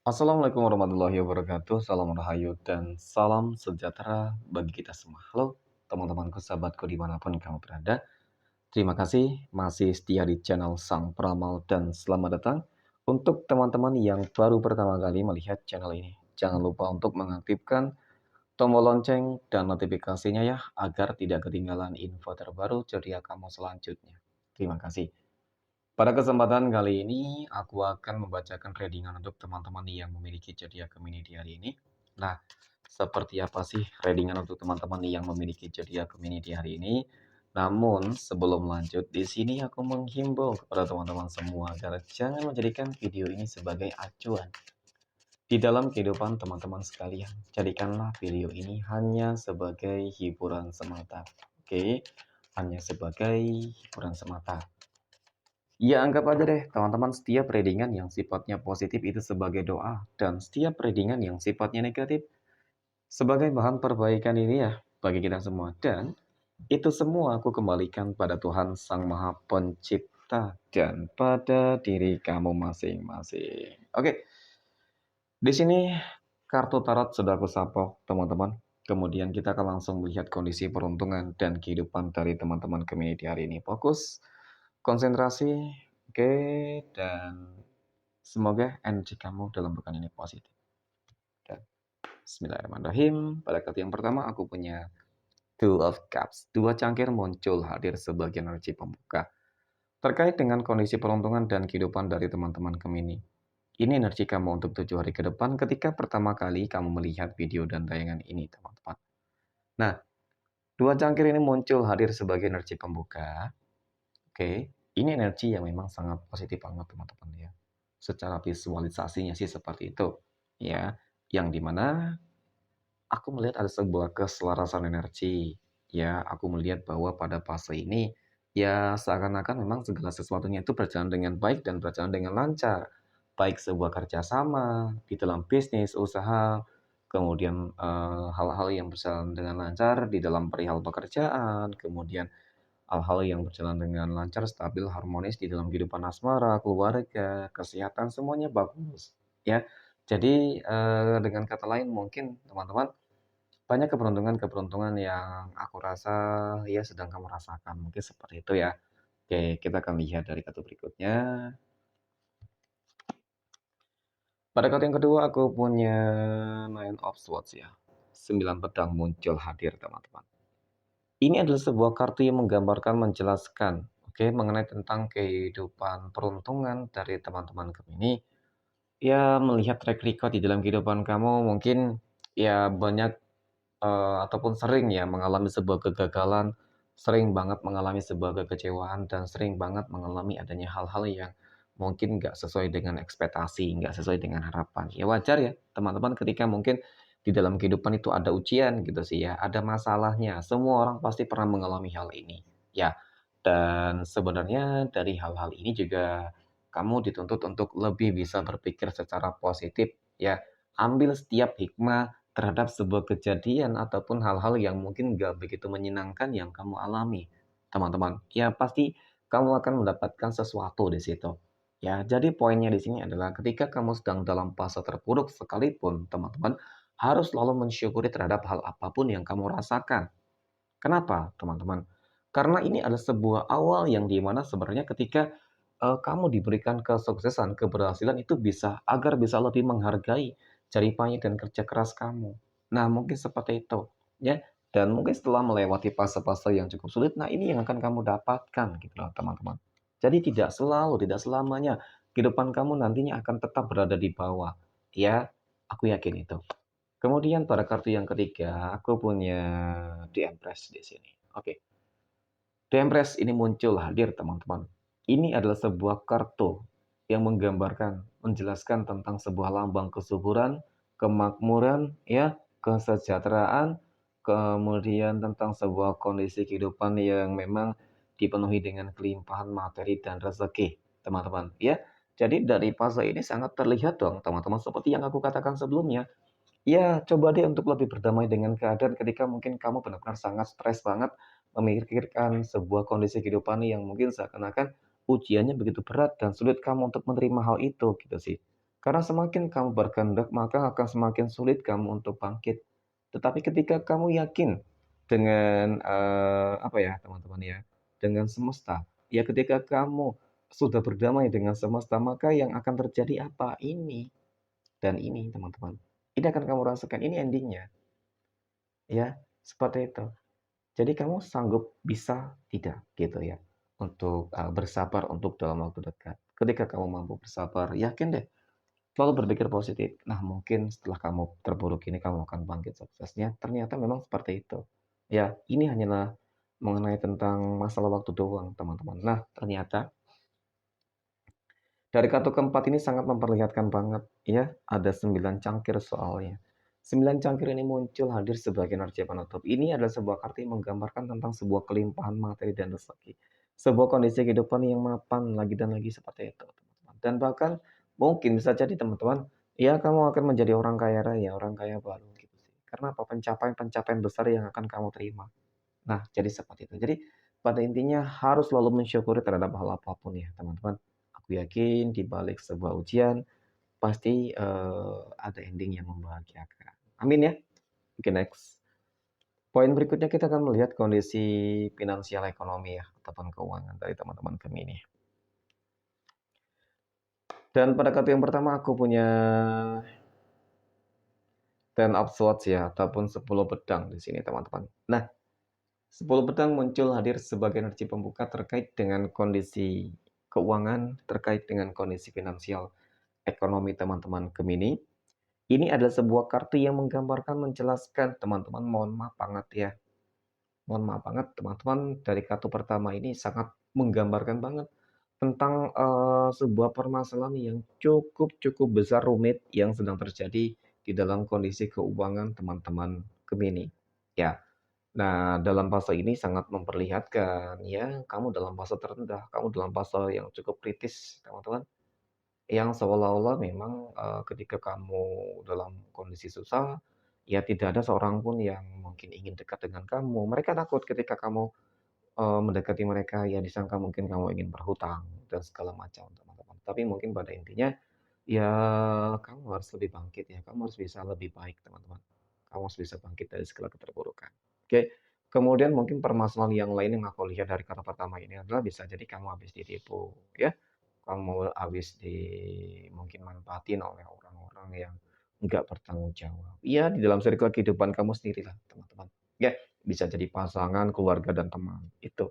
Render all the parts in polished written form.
Assalamualaikum warahmatullahi wabarakatuh. Salam rahayu dan salam sejahtera bagi kita semua. Halo teman-temanku, sahabatku dimanapun kamu berada. Terima kasih masih setia di channel Sang Peramal dan selamat datang untuk teman-teman yang baru pertama kali melihat channel ini. Jangan lupa untuk mengaktifkan tombol lonceng dan notifikasinya ya agar tidak ketinggalan info terbaru ceria kamu selanjutnya. Terima kasih. Pada kesempatan kali ini, aku akan membacakan readingan untuk teman-teman yang memiliki zodiak Gemini di hari ini. Nah, seperti apa sih readingan untuk teman-teman yang memiliki zodiak Gemini di hari ini? Namun, sebelum lanjut, di sini aku menghimbau kepada teman-teman semua agar jangan menjadikan video ini sebagai acuan di dalam kehidupan teman-teman sekalian. Jadikanlah video ini hanya sebagai hiburan semata. Oke, hanya sebagai hiburan semata. Ya anggap aja deh teman-teman setiap readingan yang sifatnya positif itu sebagai doa dan setiap readingan yang sifatnya negatif sebagai bahan perbaikan ini ya bagi kita semua. Dan itu semua aku kembalikan pada Tuhan Sang Maha Pencipta dan pada diri kamu masing-masing. Oke, di sini kartu tarot sudah aku sapok teman-teman. Kemudian kita akan langsung melihat kondisi peruntungan dan kehidupan dari teman-teman Gemini di hari ini. Fokus, konsentrasi, oke, dan semoga energi kamu dalam pekan ini positif. Dan bismillahirrahmanirrahim. Pada kartu yang pertama aku punya Two of Cups. Dua cangkir muncul hadir sebagai energi pembuka. Terkait dengan kondisi peruntungan dan kehidupan dari teman-teman Gemini. Ini energi kamu untuk 7 hari ke depan ketika pertama kali kamu melihat video dan tayangan ini, teman-teman. Nah, dua cangkir ini muncul hadir sebagai energi pembuka. Oke, ini energi yang memang sangat positif banget, teman-teman ya. Secara visualisasinya sih seperti itu, ya. Yang dimana aku melihat ada sebuah keselarasan energi, ya. Aku melihat bahwa pada fase ini, ya seakan-akan memang segala sesuatunya itu berjalan dengan baik dan berjalan dengan lancar. Baik sebuah kerjasama di dalam bisnis, usaha, kemudian hal-hal yang berjalan dengan lancar di dalam perihal pekerjaan, kemudian hal-hal yang berjalan dengan lancar, stabil, harmonis di dalam kehidupan asmara, keluarga, kesehatan, semuanya bagus, ya. Jadi, dengan kata lain mungkin teman-teman, banyak keberuntungan-keberuntungan yang aku rasa ya sedang kamu rasakan, mungkin seperti itu ya. Oke, kita akan lihat dari kartu berikutnya. Pada kartu yang kedua aku punya Nine of Swords ya. 9 pedang muncul hadir, teman-teman. Ini adalah sebuah kartu yang menggambarkan, menjelaskan, oke, mengenai tentang kehidupan peruntungan dari teman-teman Gemini. Ya, melihat track record di dalam kehidupan kamu mungkin ya banyak ataupun sering ya mengalami sebuah kegagalan, sering banget mengalami sebuah kekecewaan, dan sering banget mengalami adanya hal-hal yang mungkin nggak sesuai dengan ekspektasi, nggak sesuai dengan harapan. Ya wajar ya teman-teman ketika mungkin di dalam kehidupan itu ada ujian gitu sih ya, ada masalahnya. Semua orang pasti pernah mengalami hal ini. Ya, dan sebenarnya dari hal-hal ini juga kamu dituntut untuk lebih bisa berpikir secara positif ya. Ambil setiap hikmah terhadap sebuah kejadian ataupun hal-hal yang mungkin nggak begitu menyenangkan yang kamu alami, teman-teman. Ya pasti kamu akan mendapatkan sesuatu di situ. Ya, jadi poinnya di sini adalah ketika kamu sedang dalam fase terpuruk sekalipun, teman-teman harus selalu mensyukuri terhadap hal apapun yang kamu rasakan. Kenapa, teman-teman? Karena ini adalah sebuah awal yang dimana sebenarnya ketika kamu diberikan kesuksesan, keberhasilan itu bisa agar bisa lebih menghargai jerih payah dan kerja keras kamu. Nah, mungkin seperti itu, ya. Dan mungkin setelah melewati fase-fase yang cukup sulit, nah ini yang akan kamu dapatkan gitu loh, teman-teman. Jadi tidak selalu, tidak selamanya kehidupan kamu nantinya akan tetap berada di bawah. Ya, aku yakin itu. Kemudian pada kartu yang ketiga, aku punya The Empress di sini. Oke. The Empress ini muncul hadir, teman-teman. Ini adalah sebuah kartu yang menggambarkan, menjelaskan tentang sebuah lambang kesuburan, kemakmuran, ya, kesejahteraan, kemudian tentang sebuah kondisi kehidupan yang memang dipenuhi dengan kelimpahan materi dan rezeki, teman-teman, ya. Jadi dari fase ini sangat terlihat dong, teman-teman, seperti yang aku katakan sebelumnya. Ya, coba deh untuk lebih berdamai dengan keadaan ketika mungkin kamu benar-benar sangat stres banget memikirkan sebuah kondisi kehidupan yang mungkin seakan-akan ujiannya begitu berat dan sulit kamu untuk menerima hal itu gitu sih. Karena semakin kamu berkehendak, maka akan semakin sulit kamu untuk bangkit. Tetapi ketika kamu yakin dengan, apa ya, teman-teman ya, dengan semesta, ya ketika kamu sudah berdamai dengan semesta, maka yang akan terjadi apa? Ini dan ini, teman-teman. Ini akan kamu rasakan, ini ending-nya, ya, seperti itu. Jadi kamu sanggup bisa tidak gitu ya, untuk, bersabar untuk dalam waktu dekat. Ketika kamu mampu bersabar, yakin deh, selalu berpikir positif. Nah, mungkin setelah kamu terpuruk ini kamu akan bangkit suksesnya, ternyata memang seperti itu. Ya, ini hanyalah mengenai tentang masalah waktu doang, teman-teman. Nah, ternyata dari kartu keempat ini sangat memperlihatkan banget ya, ada 9 cangkir soalnya. 9 cangkir ini muncul hadir sebagai energi penutup. Ini adalah sebuah kartu yang menggambarkan tentang sebuah kelimpahan materi dan rezeki. Sebuah kondisi kehidupan yang mapan lagi dan lagi seperti itu, teman-teman. Dan bahkan mungkin bisa jadi teman-teman, ya kamu akan menjadi orang kaya raya, orang kaya baru gitu sih. Karena apa? Pencapaian-pencapaian besar yang akan kamu terima. Nah, jadi seperti itu. Jadi, pada intinya harus selalu mensyukuri terhadap hal apapun ya, teman-teman. Aku yakin di balik sebuah ujian pasti, ada ending yang membahagiakan. Amin ya. Oke, next. Poin berikutnya kita akan melihat kondisi finansial ekonomi ya, ataupun keuangan dari teman-teman Gemini. Dan pada kartu yang pertama aku punya Ten of Swords ya, ataupun 10 pedang di sini teman-teman. Nah, 10 pedang muncul hadir sebagai energi pembuka terkait dengan kondisi keuangan, terkait dengan kondisi finansial ekonomi teman-teman Gemini. Ini adalah sebuah kartu yang menggambarkan, menjelaskan teman-teman, mohon maaf banget ya. Mohon maaf banget teman-teman, dari kartu pertama ini sangat menggambarkan banget tentang, sebuah permasalahan yang cukup besar, rumit yang sedang terjadi di dalam kondisi keuangan teman-teman Gemini. Ya. Nah, dalam fase ini sangat memperlihatkan ya, kamu dalam fase terendah, kamu dalam fase yang cukup kritis, teman-teman. Yang seolah-olah memang, ketika kamu dalam kondisi susah, ya tidak ada seorang pun yang mungkin ingin dekat dengan kamu. Mereka takut ketika kamu, mendekati mereka, ya disangka mungkin kamu ingin berhutang dan segala macam, teman-teman. Tapi mungkin pada intinya, ya kamu harus lebih bangkit ya, kamu harus bisa lebih baik, teman-teman. Kamu harus bisa bangkit dari segala keterpurukan. Oke, kemudian mungkin permasalahan yang lain yang aku lihat dari kata pertama ini adalah bisa jadi kamu habis ditipu, ya. Kamu habis mungkin manfaatin oleh orang-orang yang nggak bertanggung jawab. Iya, di dalam circle kehidupan kamu sendirilah, teman-teman. Ya, bisa jadi pasangan, keluarga, dan teman, itu.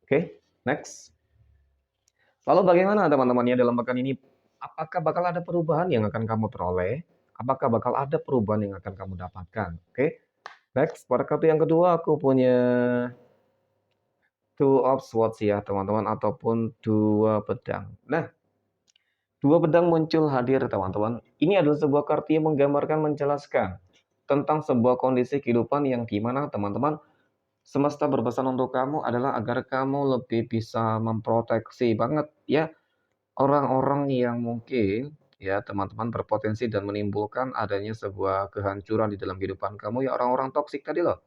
Oke, next. Lalu bagaimana teman-teman ya dalam pekan ini? Apakah bakal ada perubahan yang akan kamu peroleh? Apakah bakal ada perubahan yang akan kamu dapatkan? Oke, next. Pada kartu yang kedua aku punya Two of Swords ya teman-teman, ataupun dua pedang. Nah, dua pedang muncul hadir teman-teman. Ini adalah sebuah kartu yang menggambarkan, menjelaskan tentang sebuah kondisi kehidupan yang dimana teman-teman, semesta berpesan untuk kamu adalah agar kamu lebih bisa memproteksi banget ya orang-orang yang mungkin ya teman-teman berpotensi dan menimbulkan adanya sebuah kehancuran di dalam kehidupan kamu, ya orang-orang toksik tadi loh.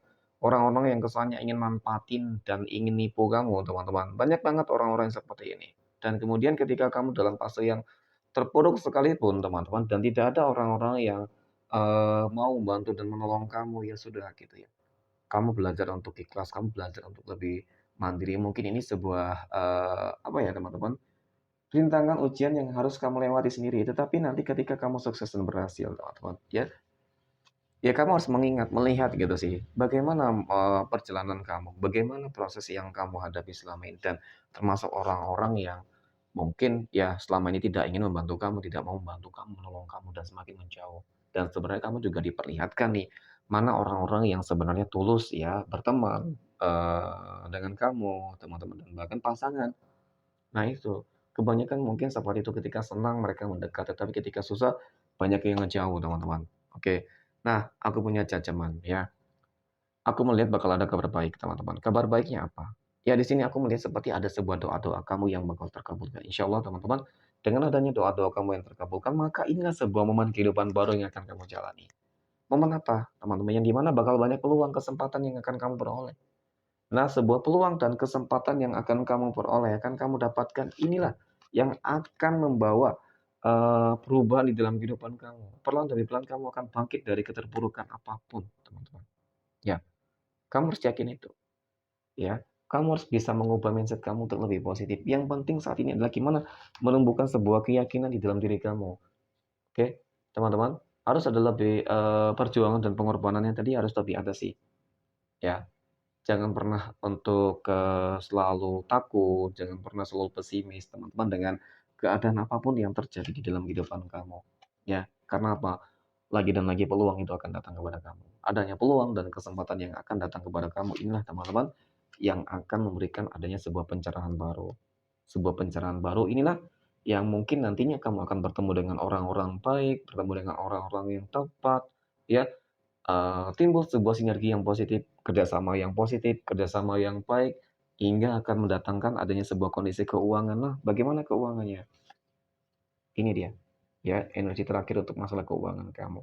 Orang-orang yang kesannya ingin manfaatin dan ingin nipu kamu, teman-teman. Banyak banget orang-orang yang seperti ini. Dan kemudian ketika kamu dalam fase yang terpuruk sekalipun, teman-teman, dan tidak ada orang-orang yang mau membantu dan menolong kamu, ya sudah gitu ya. Kamu belajar untuk ikhlas, kamu belajar untuk lebih mandiri. Mungkin ini sebuah apa ya, teman-teman, rintangan ujian yang harus kamu lewati sendiri, tetapi nanti ketika kamu sukses dan berhasil, teman-teman, ya, ya kamu harus mengingat, melihat gitu sih, bagaimana, perjalanan kamu, bagaimana proses yang kamu hadapi selama ini, dan termasuk orang-orang yang mungkin ya selama ini tidak ingin membantu kamu, tidak mau membantu kamu, menolong kamu, dan semakin menjauh. Dan sebenarnya kamu juga diperlihatkan nih, mana orang-orang yang sebenarnya tulus ya berteman, dengan kamu, teman-teman, dan bahkan pasangan. Nah itu, kebanyakan mungkin seperti itu ketika senang mereka mendekat, tetapi ketika susah banyak yang ngejauh, teman-teman. Oke. Nah, aku punya jajaman ya. Aku melihat bakal ada kabar baik, teman-teman. Kabar baiknya apa? Ya di sini aku melihat seperti ada sebuah doa-doa kamu yang bakal terkabulkan. Insya Allah, teman-teman, dengan adanya doa-doa kamu yang terkabulkan, maka inilah sebuah momen kehidupan baru yang akan kamu jalani. Momen apa, teman-teman? Yang dimana bakal banyak peluang kesempatan yang akan kamu peroleh. Nah, sebuah peluang dan kesempatan yang akan kamu peroleh, akan kamu dapatkan, inilah yang akan membawa, perubahan di dalam kehidupan kamu. Perlahan demi pelan kamu akan bangkit dari keterpurukan apapun, teman-teman. Ya, kamu harus yakin itu, ya. Kamu harus bisa mengubah mindset kamu untuk lebih positif. Yang penting saat ini adalah gimana menumbuhkan sebuah keyakinan di dalam diri kamu. Oke, teman-teman, harus ada lebih, perjuangan dan pengorbanan yang tadi harus lebih ada sih, ya. Jangan pernah untuk, selalu takut, jangan pernah selalu pesimis, teman-teman, dengan keadaan apapun yang terjadi di dalam kehidupan kamu, ya. Karena apa? Lagi dan lagi peluang itu akan datang kepada kamu. Adanya peluang dan kesempatan yang akan datang kepada kamu inilah, teman-teman, yang akan memberikan adanya sebuah pencerahan baru. Sebuah pencerahan baru inilah yang mungkin nantinya kamu akan bertemu dengan orang-orang baik, bertemu dengan orang-orang yang tepat, ya. Timbul sebuah sinergi yang positif, kerjasama yang baik, hingga akan mendatangkan adanya sebuah kondisi keuangan. Nah, bagaimana keuangannya? Ini dia, ya, energi terakhir untuk masalah keuangan kamu.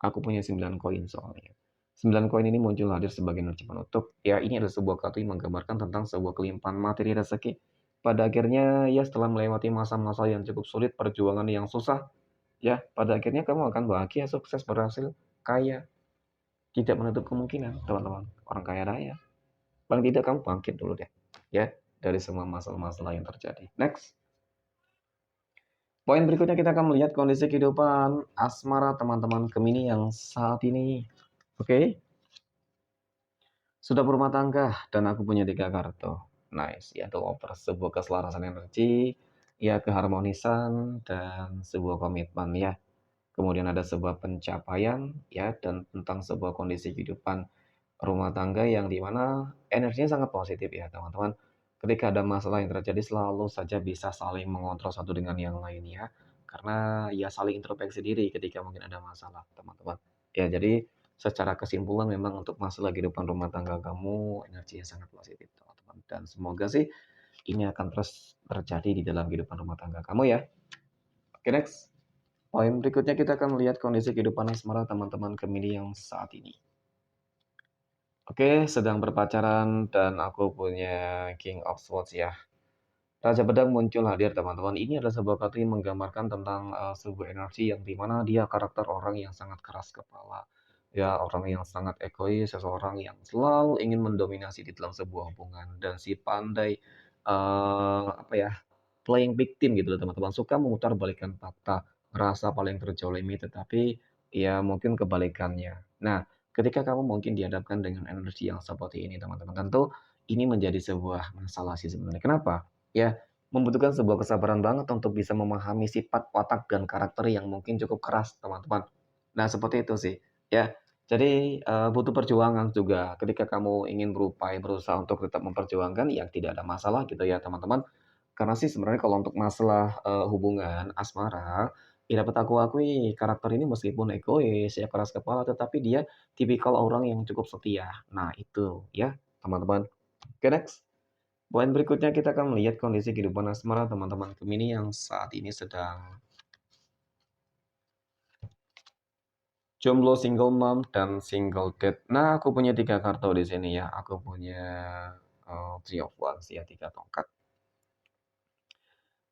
Aku punya 9 koin soalnya. 9 koin ini muncul hadir sebagai energi penutup. Ya, ini adalah sebuah kartu yang menggambarkan tentang sebuah kelimpahan materi rezeki. Pada akhirnya, ya setelah melewati masa-masa yang cukup sulit, perjuangan yang susah, ya, pada akhirnya kamu akan bahagia, sukses, berhasil, kaya. Tidak menutup kemungkinan, teman-teman, orang kaya raya. Paling tidak kamu bangkit dulu deh, ya, dari semua masalah-masalah yang terjadi. Next. Poin berikutnya kita akan melihat kondisi kehidupan asmara teman-teman Gemini yang saat ini. Oke, sudah berumah tangga dan aku punya 3 kartu. Nice, ya, The Lover, sebuah keselarasan energi, ya, keharmonisan dan sebuah komitmen, ya. Kemudian ada sebuah pencapaian, ya, dan tentang sebuah kondisi kehidupan rumah tangga yang di mana energinya sangat positif, ya, teman-teman. Ketika ada masalah yang terjadi selalu saja bisa saling mengontrol satu dengan yang lain, ya. Karena ya saling introspeksi diri ketika mungkin ada masalah, teman-teman. Ya, jadi secara kesimpulan memang untuk masalah kehidupan rumah tangga kamu energinya sangat positif, teman-teman. Dan semoga sih ini akan terus terjadi di dalam kehidupan rumah tangga kamu, ya. Oke, next. Poin berikutnya kita akan melihat kondisi kehidupan asmara teman-teman Gemini yang saat ini. Oke, sedang berpacaran dan aku punya King of Swords, ya. Raja Pedang muncul hadir, teman-teman. Ini adalah sebuah kartu yang menggambarkan tentang sebuah energi yang dimana dia karakter orang yang sangat keras kepala. Ya, orang yang sangat egois, seseorang yang selalu ingin mendominasi di dalam sebuah hubungan dan si pandai apa ya, playing victim gitu loh, teman-teman. Suka memutarbalikkan fakta, merasa paling terzolimi, tetapi ya mungkin kebalikannya. Nah, ketika kamu mungkin dihadapkan dengan energi yang seperti ini, teman-teman, tentu ini menjadi sebuah masalah sih sebenarnya. Kenapa? Ya, membutuhkan sebuah kesabaran banget untuk bisa memahami sifat, watak, dan karakter yang mungkin cukup keras, teman-teman. Nah, seperti itu sih, ya. Jadi, butuh perjuangan juga ketika kamu ingin berupaya berusaha untuk tetap memperjuangkan, ya tidak ada masalah gitu ya, teman-teman. Karena sih sebenarnya kalau untuk masalah, hubungan asmara, ya dapat aku akui karakter ini meskipun egois, ya keras kepala, tetapi dia tipikal orang yang cukup setia. Nah itu ya, teman-teman. Oke, next. Poin berikutnya kita akan melihat kondisi kehidupan asmara teman-teman Gemini yang saat ini sedang jomblo, single mom, dan single dad. Nah, aku punya 3 kartu di sini ya. Aku punya, Three of Wands ya, 3 tongkat.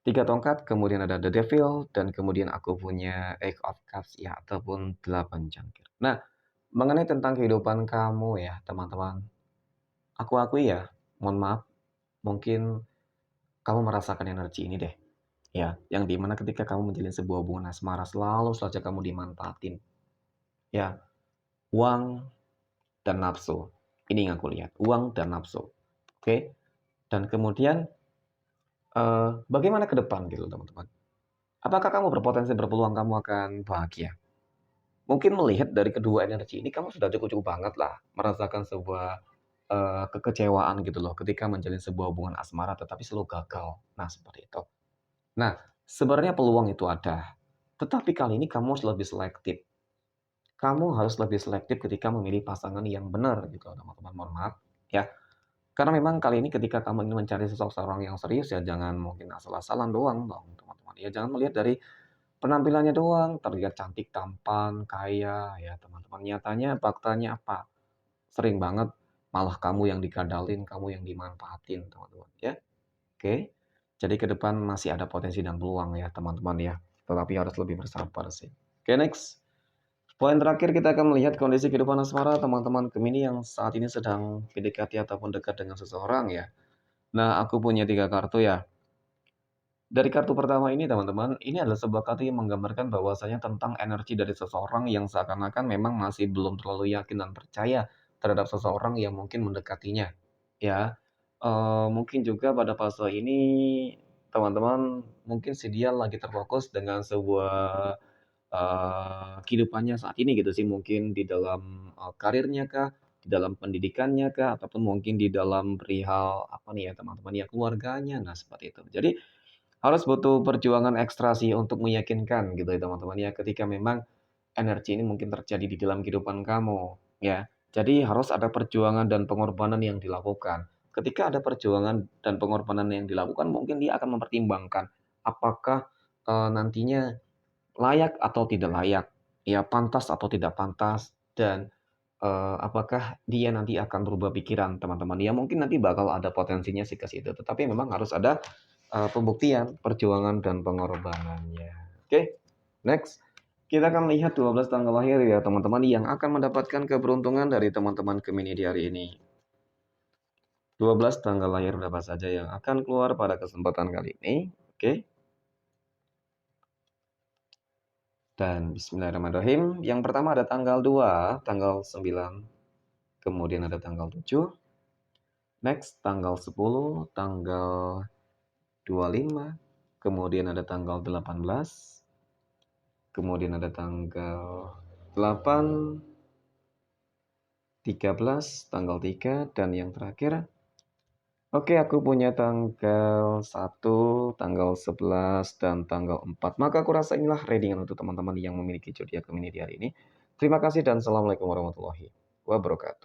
3 tongkat, kemudian ada The Devil, dan kemudian aku punya Eight of Cups ya, ataupun 8 cangkir. Nah, mengenai tentang kehidupan kamu ya, teman-teman, aku akui ya, mohon maaf, mungkin kamu merasakan energi ini deh, ya, yang dimana ketika kamu menjalin sebuah hubungan asmara, selalu saja kamu dimanfaatin, ya, uang dan nafsu. Ini yang aku lihat, uang dan nafsu, oke? Dan kemudian, bagaimana ke depan gitu, teman-teman? Apakah kamu berpotensi berpeluang kamu akan bahagia? Mungkin melihat dari kedua energi ini kamu sudah cukup-cukup banget lah merasakan sebuah, kekecewaan gitu loh ketika menjalin sebuah hubungan asmara tetapi selalu gagal. Nah, seperti itu. Nah, sebenarnya peluang itu ada, tetapi kali ini kamu harus lebih selektif. Kamu harus lebih selektif ketika memilih pasangan yang benar gitu loh, teman-teman, mohon maaf ya. Karena memang kali ini ketika kamu ingin mencari seseorang yang serius ya jangan mungkin asal-asalan doang dong, teman-teman. Ya jangan melihat dari penampilannya doang, terlihat cantik, tampan, kaya, ya teman-teman. Nyatanya, faktanya apa? Sering banget malah kamu yang dikadalin, kamu yang dimanfaatin, teman-teman, ya. Oke. Jadi ke depan masih ada potensi dan peluang ya, teman-teman ya. tetapi harus lebih bersabar sih. Oke, next. Poin terakhir kita akan melihat kondisi kehidupan asmara teman-teman Gemini yang saat ini sedang PDKT ataupun dekat dengan seseorang ya. Nah, aku punya 3 kartu ya. Dari kartu pertama ini teman-teman, ini adalah sebuah kartu yang menggambarkan bahwasanya tentang energi dari seseorang yang seakan-akan memang masih belum terlalu yakin dan percaya terhadap seseorang yang mungkin mendekatinya, ya. Mungkin juga pada fase ini teman-teman mungkin si dia lagi terfokus dengan sebuah, kehidupannya saat ini gitu sih, mungkin di dalam, karirnya kah, di dalam pendidikannya kah, ataupun mungkin di dalam perihal apa nih ya teman-teman ya, keluarganya, nah seperti itu. Jadi harus butuh perjuangan ekstra sih untuk meyakinkan gitu ya teman-teman ya, ketika memang energi ini mungkin terjadi di dalam kehidupan kamu, ya. Jadi harus ada perjuangan dan pengorbanan yang dilakukan. Ketika ada perjuangan dan pengorbanan yang dilakukan, mungkin dia akan mempertimbangkan apakah, nantinya layak atau tidak layak, ya pantas atau tidak pantas, dan, apakah dia nanti akan berubah pikiran teman-teman. Ya mungkin nanti bakal ada potensinya sih ke situ, tetapi memang harus ada pembuktian, perjuangan, dan pengorbanannya. Oke, next. Kita akan lihat 12 tanggal lahir ya teman-teman yang akan mendapatkan keberuntungan dari teman-teman Gemini di hari ini. 12 tanggal lahir berapa saja yang akan keluar pada kesempatan kali ini. Oke. Dan bismillahirrahmanirrahim. Yang pertama ada tanggal 2, tanggal 9, kemudian ada tanggal 7, next tanggal 10, tanggal 25, kemudian ada tanggal 18, kemudian ada tanggal 8, 13, tanggal 3, dan yang terakhir, oke aku punya tanggal 1, tanggal 11, dan tanggal 4. Maka aku rasa inilah readingan untuk teman-teman yang memiliki zodiak Gemini di hari ini. Terima kasih dan assalamualaikum warahmatullahi wabarakatuh.